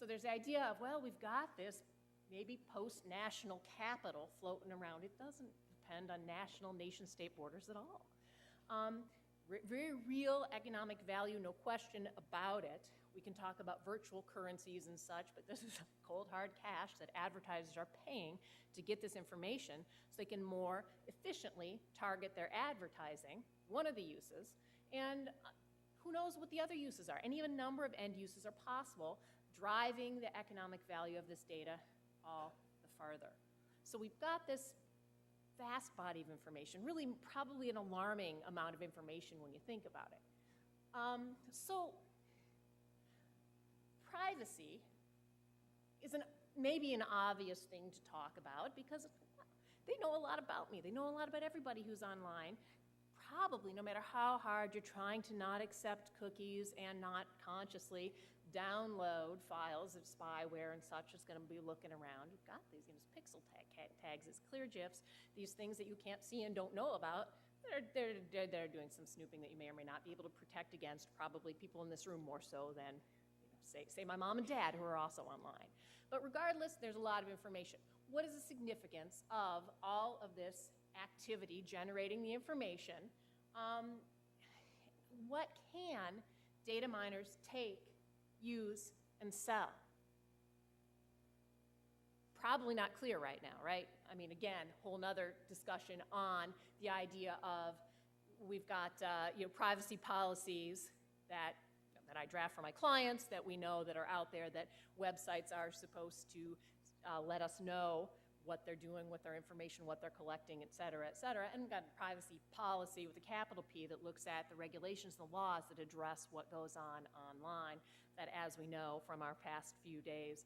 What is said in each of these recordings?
So there's the idea of, well, we've got this maybe post-national capital floating around. It doesn't depend on national nation-state borders at all. Very real economic value, no question about it. We can talk about virtual currencies and such, but this is cold hard cash that advertisers are paying to get this information so they can more efficiently target their advertising, one of the uses, and who knows what the other uses are. Any number of end uses are possible, driving the economic value of this data all the farther. So we've got this vast body of information, really probably an alarming amount of information when you think about it. So privacy is maybe an obvious thing to talk about because they know a lot about me. They know a lot about everybody who's online. Probably, no matter how hard you're trying to not accept cookies and not consciously download files of spyware and such, is going to be looking around. You've got these pixel tags, these clear GIFs, these things that you can't see and don't know about. They're doing some snooping that you may or may not be able to protect against, probably people in this room more so than, say my mom and dad who are also online. But regardless, there's a lot of information. What is the significance of all of this activity generating the information? What can data miners take, use, and sell? Probably not clear right now, right? I mean, again, whole nother discussion on the idea of we've got privacy policies that I draft for my clients, that we know that are out there, that websites are supposed to let us know what they're doing with their information, what they're collecting, et cetera, and we've got a privacy policy with a capital P that looks at the regulations and the laws that address what goes on online, that, as we know from our past few days,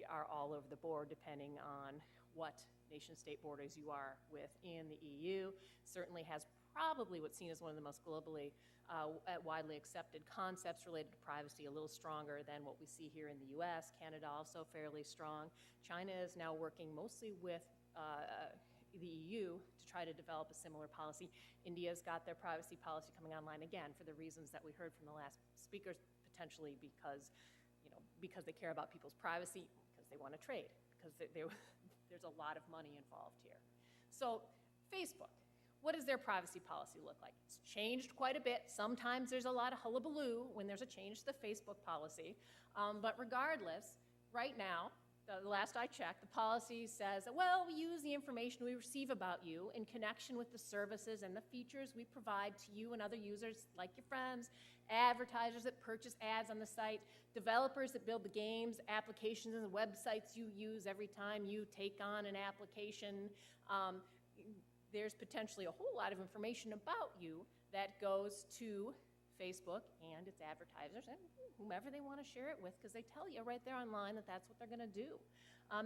are all over the board depending on what nation-state borders you are within the EU. Certainly has probably what's seen as one of the most globally widely accepted concepts related to privacy, a little stronger than what we see here in the US. Canada also fairly strong. China is now working mostly with the EU to try to develop a similar policy. India's got their privacy policy coming online, again, for the reasons that we heard from the last speakers, potentially because they care about people's privacy, because they want to trade, because there's a lot of money involved here. So Facebook, what does their privacy policy look like? It's changed quite a bit. Sometimes there's a lot of hullabaloo when there's a change to the Facebook policy. But regardless, right now, the last I checked, the policy says, well, we use the information we receive about you in connection with the services and the features we provide to you and other users, like your friends, advertisers that purchase ads on the site, developers that build the games, applications, and the websites you use every time you take on an application. There's potentially a whole lot of information about you that goes to Facebook and its advertisers and whomever they want to share it with, because they tell you right there online that that's what they're going to do.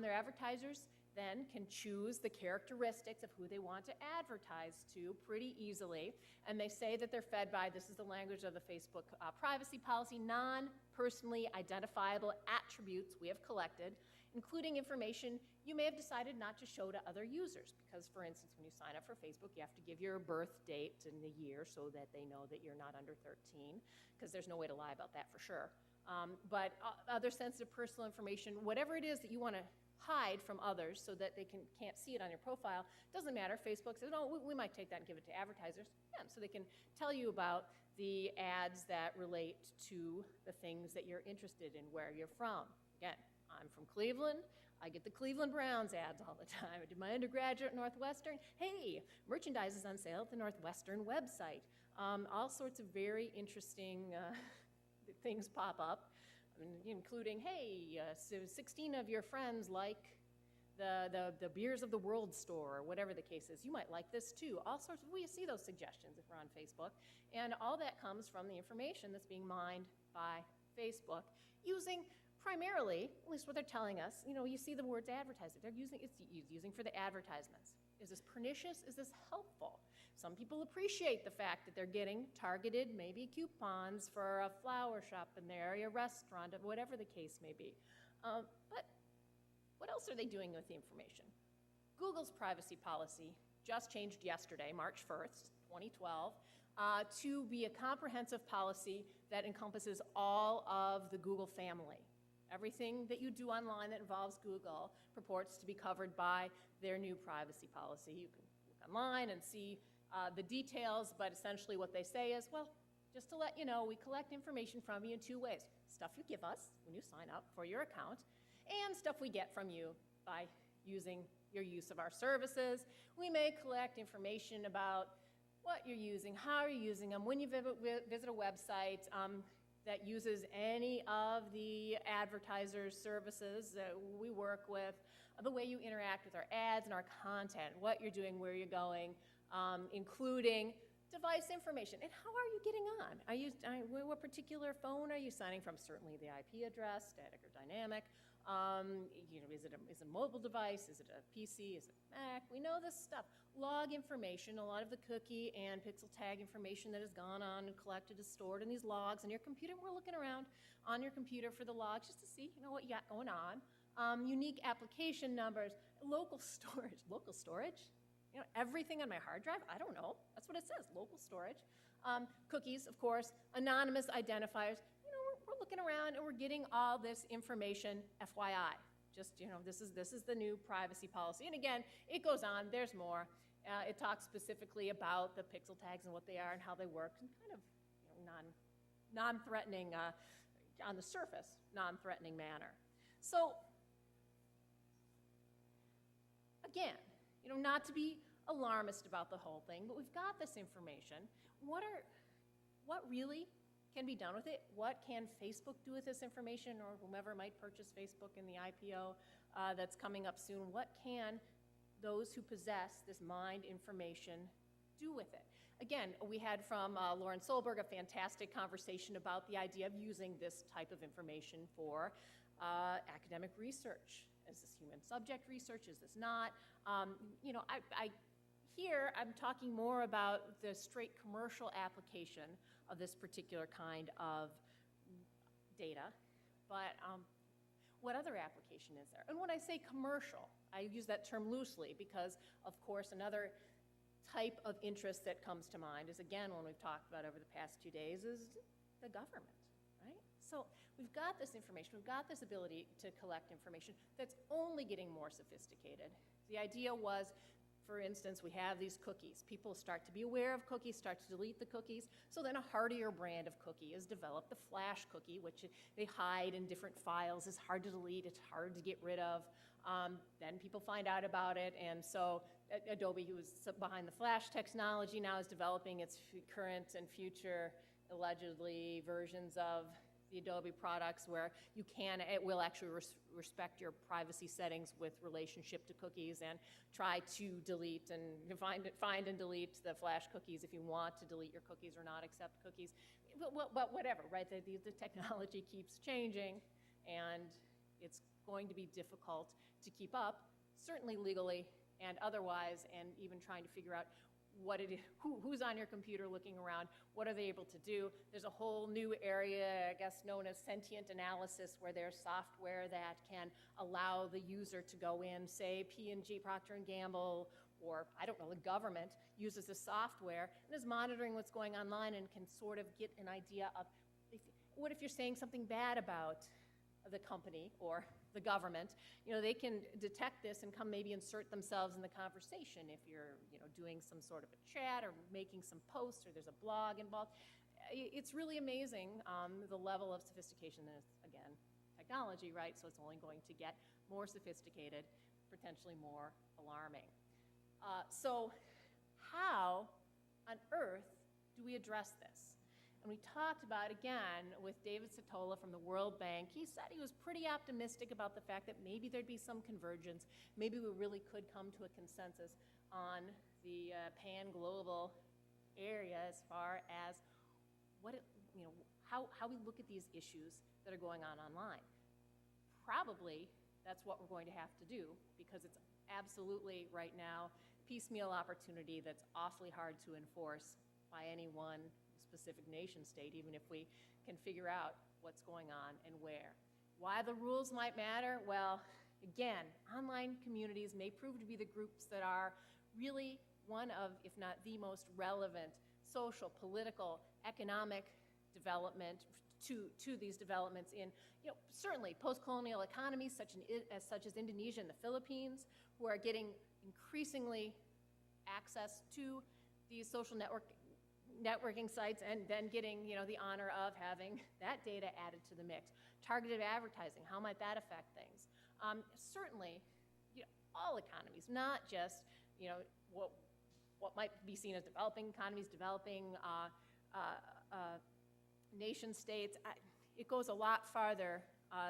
Their advertisers then can choose the characteristics of who they want to advertise to pretty easily, and they say that they're fed by, this is the language of the Facebook privacy policy, non-personally identifiable attributes we have collected, including information you may have decided not to show to other users. Because, for instance, when you sign up for Facebook, you have to give your birth date and the year so that they know that you're not under 13, because there's no way to lie about that for sure. But other sensitive personal information, whatever it is that you want to hide from others so that they can't see it on your profile, doesn't matter. Facebook says, no, we might take that and give it to advertisers. Yeah, so they can tell you about the ads that relate to the things that you're interested in, where you're from. Again, I'm from Cleveland. I get the Cleveland Browns ads all the time. I did my undergraduate at Northwestern. Hey, merchandise is on sale at the Northwestern website. All sorts of very interesting things pop up, including, hey, so 16 of your friends like the Beers of the World store, or whatever the case is. You might like this too. All sorts of, we see those suggestions if we're on Facebook. And all that comes from the information that's being mined by Facebook using primarily, at least what they're telling us, you see the words advertising. It's using for the advertisements. Is this pernicious? Is this helpful? Some people appreciate the fact that they're getting targeted, maybe coupons for a flower shop in their area, restaurant, whatever the case may be. But what else are they doing with the information? Google's privacy policy just changed yesterday, March 1st, 2012, to be a comprehensive policy that encompasses all of the Google family. Everything that you do online that involves Google purports to be covered by their new privacy policy. You can look online and see the details, but essentially what they say is, well, just to let you know, we collect information from you in two ways. Stuff you give us when you sign up for your account, and stuff we get from you by using your use of our services. We may collect information about what you're using, how you're using them, when you visit a website that uses any of the advertisers' services that we work with, the way you interact with our ads and our content, what you're doing, where you're going, including device information. And how are you getting on? What particular phone are you signing from? Certainly the IP address, static or dynamic. Is it a mobile device? Is it a PC? Is it Mac? We know this stuff. Log information, a lot of the cookie and pixel tag information that has gone on and collected is stored in these logs on your computer. We're looking around on your computer for the logs just to see, what you got going on. Unique application numbers, local storage. Local storage? Everything on my hard drive? I don't know. That's what it says, local storage. Cookies, of course, anonymous identifiers. We're looking around and we're getting all this information, FYI. Just, this is the new privacy policy. And again, it goes on, there's more. It talks specifically about the pixel tags and what they are and how they work, and kind of, non-threatening, on the surface, non-threatening manner. So, again, not to be alarmist about the whole thing, but we've got this information. What really can be done with it? What can Facebook do with this information, or whomever might purchase Facebook in the IPO that's coming up soon? What can those who possess this mined information do with it? Again, we had from Lauren Solberg a fantastic conversation about the idea of using this type of information for academic research. Is this human subject research? Is this not? Here I'm talking more about the straight commercial application of this particular kind of data, but what other application is there? And when I say commercial, I use that term loosely because, of course, another type of interest that comes to mind is, again, one we've talked about over the past 2 days, is the government, right? So we've got this information, we've got this ability to collect information that's only getting more sophisticated. The idea was, for instance, we have these cookies. People start to be aware of cookies, start to delete the cookies. So then a hardier brand of cookie is developed, the flash cookie, which they hide in different files. It's hard to delete, it's hard to get rid of. Then people find out about it, and so Adobe, who was behind the flash technology, now is developing its current and future, allegedly, versions of the Adobe products where it will actually respect your privacy settings with relationship to cookies and try to delete and find and delete the flash cookies if you want to delete your cookies or not accept cookies. But whatever, right? The technology keeps changing, and it's going to be difficult to keep up, certainly legally and otherwise, and even trying to figure out what it is, who's on your computer looking around, what are they able to do. There's a whole new area, I guess, known as sentient analysis, where there's software that can allow the user to go in, say P&G, Procter & Gamble, or I don't know, the government uses the software and is monitoring what's going online and can sort of get an idea of, what if you're saying something bad about the company or the government? They can detect this and come maybe insert themselves in the conversation if you're, doing some sort of a chat or making some posts or there's a blog involved. It's really amazing the level of sophistication that is, again, technology, right? So it's only going to get more sophisticated, potentially more alarming. So how on earth do we address this? And we talked about, again, with David Satola from the World Bank. He said he was pretty optimistic about the fact that maybe there'd be some convergence. Maybe we really could come to a consensus on the pan-global area as far as how we look at these issues that are going on online. Probably that's what we're going to have to do, because it's absolutely, right now, piecemeal opportunity that's awfully hard to enforce by any one specific nation state, even if we can figure out what's going on and where. Why the rules might matter? Well, again, online communities may prove to be the groups that are really one of, if not the most relevant social, political, economic development to these developments in, certainly post-colonial economies such as Indonesia and the Philippines, who are getting increasingly access to these social networking sites and then getting, the honor of having that data added to the mix. Targeted advertising, how might that affect things? Certainly, all economies, not just, what might be seen as developing economies, developing nation states. It goes a lot farther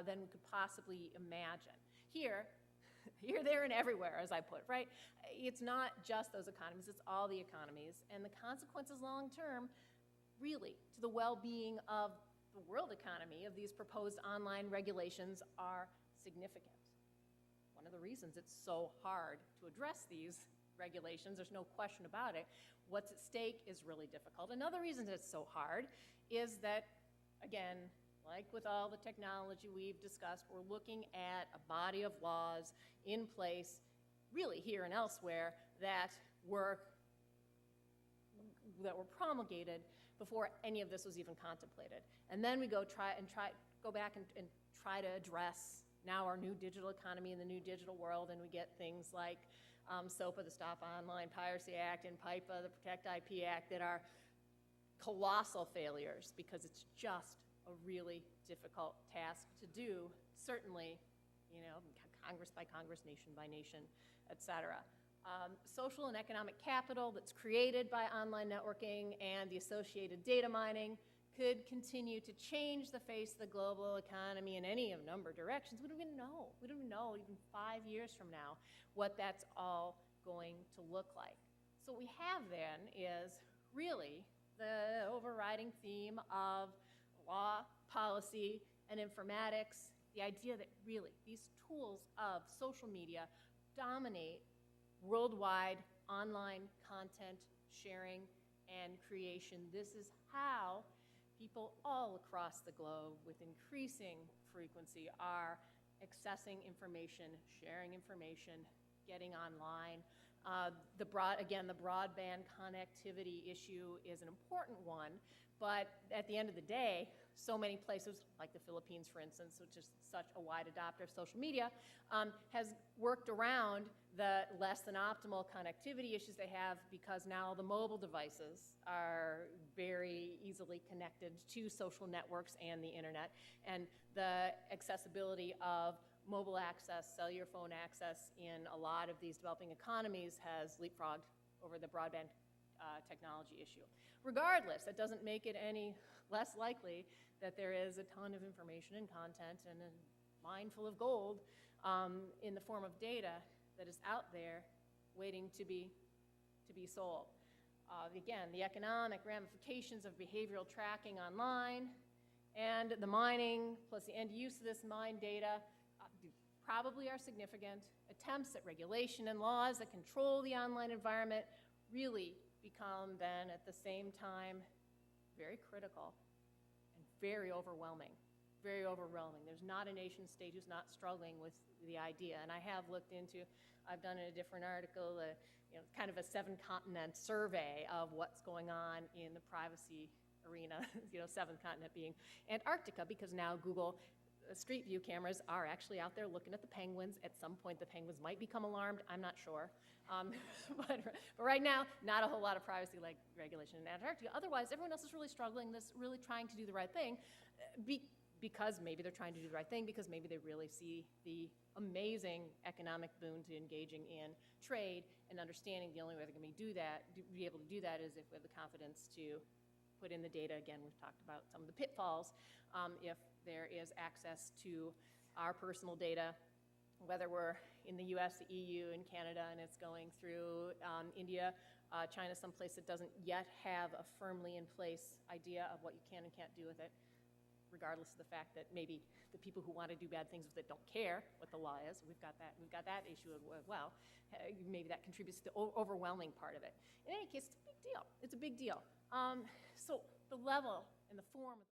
than we could possibly imagine. Here, there, and everywhere, as I put, right? It's not just those economies, it's all the economies. And the consequences long-term, really, to the well-being of the world economy of these proposed online regulations are significant. One of the reasons it's so hard to address these regulations, there's no question about it, what's at stake is really difficult. Another reason it's so hard is that, again, like with all the technology we've discussed, we're looking at a body of laws in place, really here and elsewhere, that were promulgated before any of this was even contemplated. And then we go back and try to address now our new digital economy and the new digital world, and we get things like SOPA, the Stop Online Piracy Act, and PIPA, the Protect IP Act, that are colossal failures because it's just a really difficult task to do, certainly, Congress by Congress, nation by nation, et cetera. Social and economic capital that's created by online networking and the associated data mining could continue to change the face of the global economy in any number of directions. We don't even know. We don't even know, even 5 years from now, what that's all going to look like. So what we have then is really the overriding theme of law, policy, and informatics, the idea that really these tools of social media dominate worldwide online content sharing and creation. This is how people all across the globe with increasing frequency are accessing information, sharing information, getting online. The broadband connectivity issue is an important one, but at the end of the day, so many places, like the Philippines, for instance, which is such a wide adopter of social media, has worked around the less than optimal connectivity issues they have because now the mobile devices are very easily connected to social networks and the internet, and the accessibility of mobile access, cellular phone access in a lot of these developing economies has leapfrogged over the broadband technology issue. Regardless, that doesn't make it any less likely that there is a ton of information and content and a mine full of gold in the form of data that is out there waiting to be sold. Again, the economic ramifications of behavioral tracking online and the mining plus the end use of this mined data probably are significant. Attempts at regulation and laws that control the online environment really become then at the same time very critical and very overwhelming. Very overwhelming. There's not a nation state who's not struggling with the idea. And I have looked into, I've done in a different article, kind of a 7-continent survey of what's going on in the privacy arena, 7th continent being Antarctica, because now Google Street View cameras are actually out there looking at the penguins. At some point, the penguins might become alarmed. I'm not sure. But right now, not a whole lot of privacy regulation in Antarctica. Otherwise, everyone else is really struggling, really trying to do the right thing because maybe they're trying to do the right thing, because maybe they really see the amazing economic boon to engaging in trade and understanding the only way they're going to be able to do that is if we have the confidence to put in the data. Again, we've talked about some of the pitfalls. If there is access to our personal data, whether we're in the US, the EU, and Canada, and it's going through India, China, someplace that doesn't yet have a firmly in place idea of what you can and can't do with it, regardless of the fact that maybe the people who want to do bad things with it don't care what the law is. We've got that issue as well. Maybe that contributes to the overwhelming part of it. In any case, it's a big deal. It's a big deal. So the level and the form of